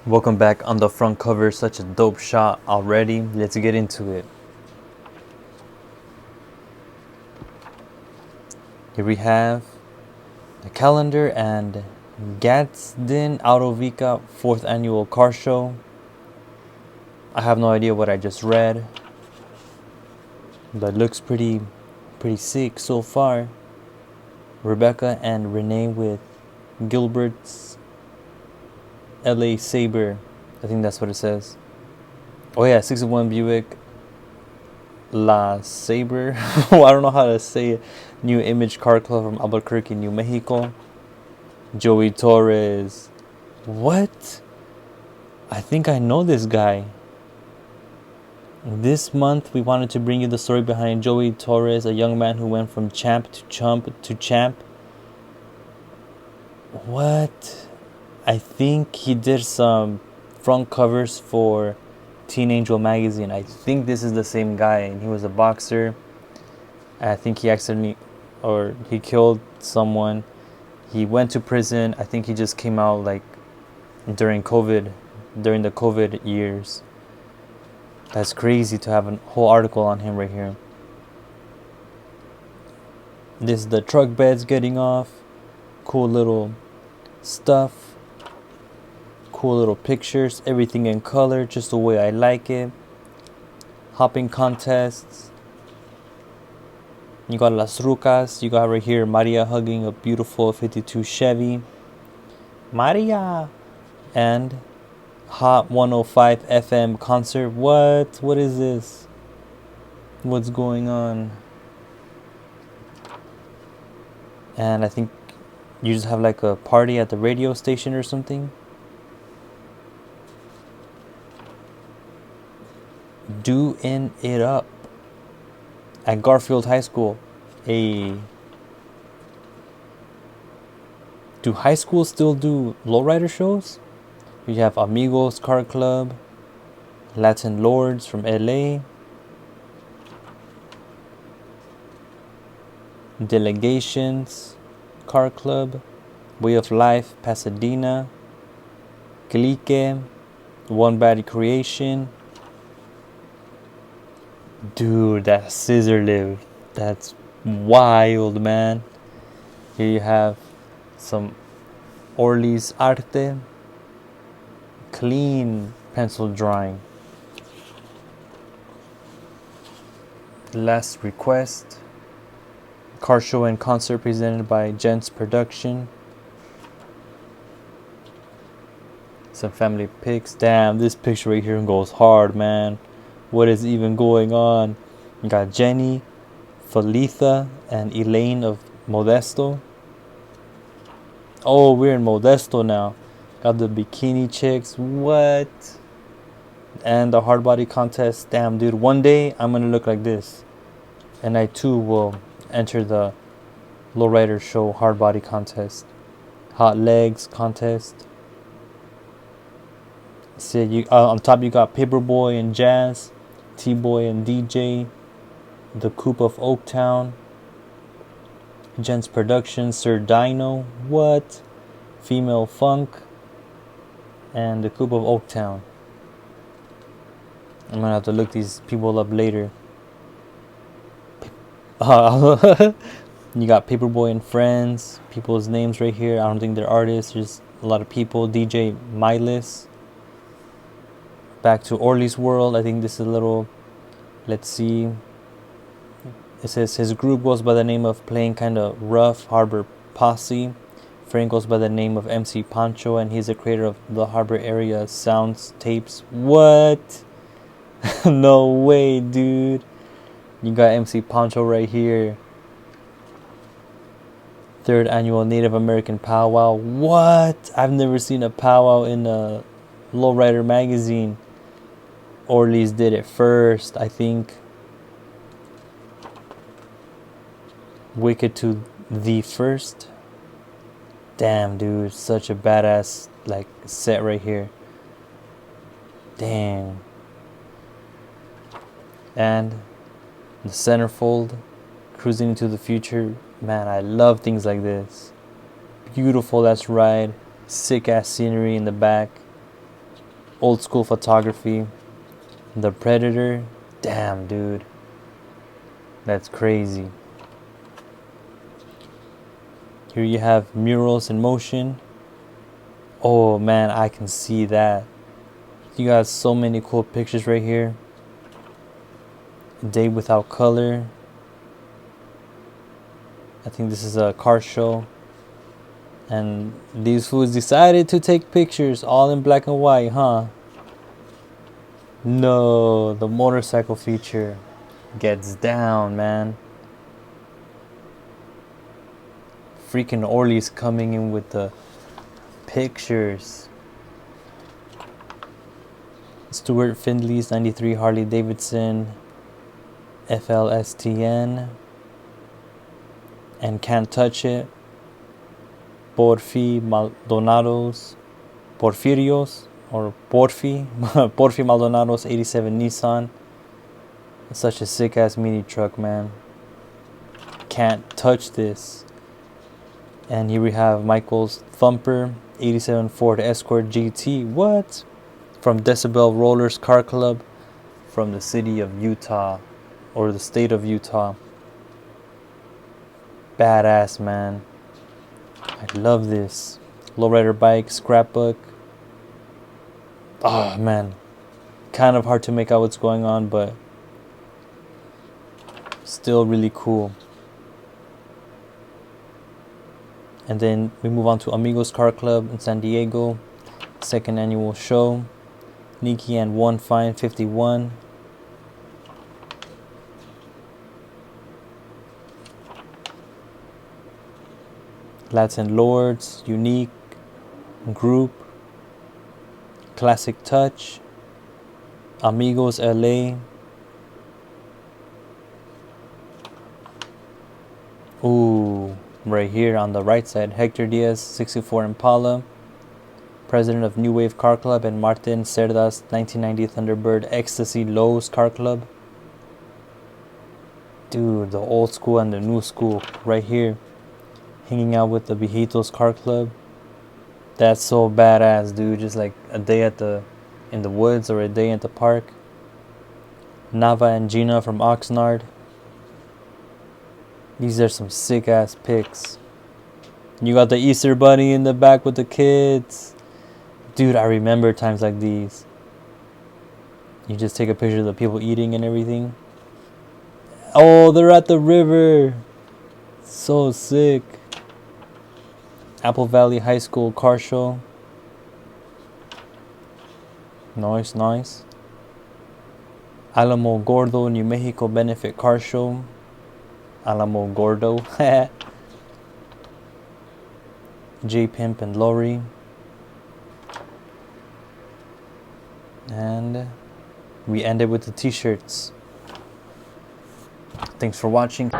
Welcome back on the front cover. Such a dope shot already. Let's get into it. Here we have the calendar and Gadsden Auto Vica 4th annual car show. I have no idea what I just read, but looks pretty sick so far. Rebecca and Renee with Gilbert's LA Sabre. I think that's what it says. Oh yeah, 61 Buick La Sabre. I don't know how to say it. New Image Car Club from Albuquerque, New Mexico. Joey Torres. What? I think I know this guy. This month we wanted to bring you the story behind Joey Torres, a young man who went from champ to chump to champ. What? I think he did some front covers for Teen Angel magazine. I think this is the same guy, and he was a boxer. I think he accidentally, or he killed someone. He went to prison. I think he just came out like during the COVID years. That's crazy to have a whole article on him right here. This is the truck beds getting off. Cool little stuff. Cool little pictures, everything in color, just the way I like it. Hopping contests. You got Las Rucas. You got right here Maria hugging a beautiful 52 Chevy. Maria! And Hott 105 FM concert. What is this? What's going on? And I think you just have like a party at the radio station or something. Doing it up at Garfield High School. Do high schools still do lowrider shows? We have Amigos Car Club, Latin Lords from LA, Delegations Car Club, Way of Life Pasadena, Clique, One Body Creation. Dude, that scissor lift, that's wild, man. Here you have some Orlies Arte, clean pencil drawing. Last Request, car show and concert presented by Gents Production. Some family pics. Damn, this picture right here goes hard, man. What is even going on? You got Jenny, Felicia, and Elaine of Modesto. Oh, we're in Modesto now. Got the bikini chicks. What? And the hard body contest. Damn, dude. One day I'm gonna look like this, and I too will enter the Lowrider Show hard body contest, hot legs contest. See, you on top you got Paperboy and Jazz, T-Boy and DJ, the Coupe of Oaktown, Gents Productions, Sir Dino, what? Female Funk, and the Coupe of Oaktown. I'm gonna have to look these people up later. You got Paperboy and Friends, people's names right here. I don't think they're artists, there's a lot of people. DJ Miles. Back to Orlie's World. I think this is a little, let's see. It says his group goes by the name of Playing Kinda Rough Harbor Posse. Frank goes by the name of MC Pancho, and he's the creator of the Harbor Area Sounds Tapes. What? No way, dude. You got MC Pancho right here. 3rd annual Native American powwow. What? I've never seen a powwow in a Lowrider magazine. Orlies did it first, I think. Wicked to the first. Damn, dude, such a badass like set right here. Damn. And the centerfold, cruising into the future. Man, I love things like this. Beautiful ass ride, sick ass scenery in the back. old school photography. The Predator. Damn, dude. That's crazy. Here you have Murals in motion. Oh man, I can see that. You got so many cool pictures right here. Day Without Color. I think this is a car show. And these fools decided to take pictures all in black and white, huh? No, the motorcycle feature gets down, man. Freaking Orlies coming in with the pictures. Stuart Findley's 93 Harley Davidson FLSTN. And Can't Touch It. Porfie Maldonado's Porfirios or Porfie Porfie Maldonado's 87 Nissan. It's such a sick ass mini truck, man. Can't touch this. And here we have Michael's Thumper 87 Ford Escort GT. What? From Decibel Rollers Car Club from the city of Utah or the state of Utah. Badass, man. I love this. Lowrider bike, scrapbook. Oh man, kind of hard to make out what's going on, but still really cool. And then we move on to Amigos Car Club in San Diego, second annual show. Nikki and One Fine 51. Latin Lords, Unique, Group, Classic Touch, Amigos LA. Ooh, right here on the right side, Hector Diaz 64 Impala, president of New Wave Car Club, and Martin Cerdas 1990 Thunderbird Ecstasy Lowe's Car Club. Dude, the old school and the new school right here. Hanging out with the Viejitos Car Club. That's so badass, dude. Just like a day in the woods or a day at the park. Nava and Gina from Oxnard. These are some sick ass pics. You got the Easter Bunny in the back with the kids. Dude, I remember times like these. You just take a picture of the people eating and everything. Oh, they're at the river. So sick. Apple Valley High School car show. Nice, nice. Alamo Gordo, New Mexico benefit car show. Alamo Gordo. J Pimp and Lori. And we ended with the t-shirts. Thanks for watching.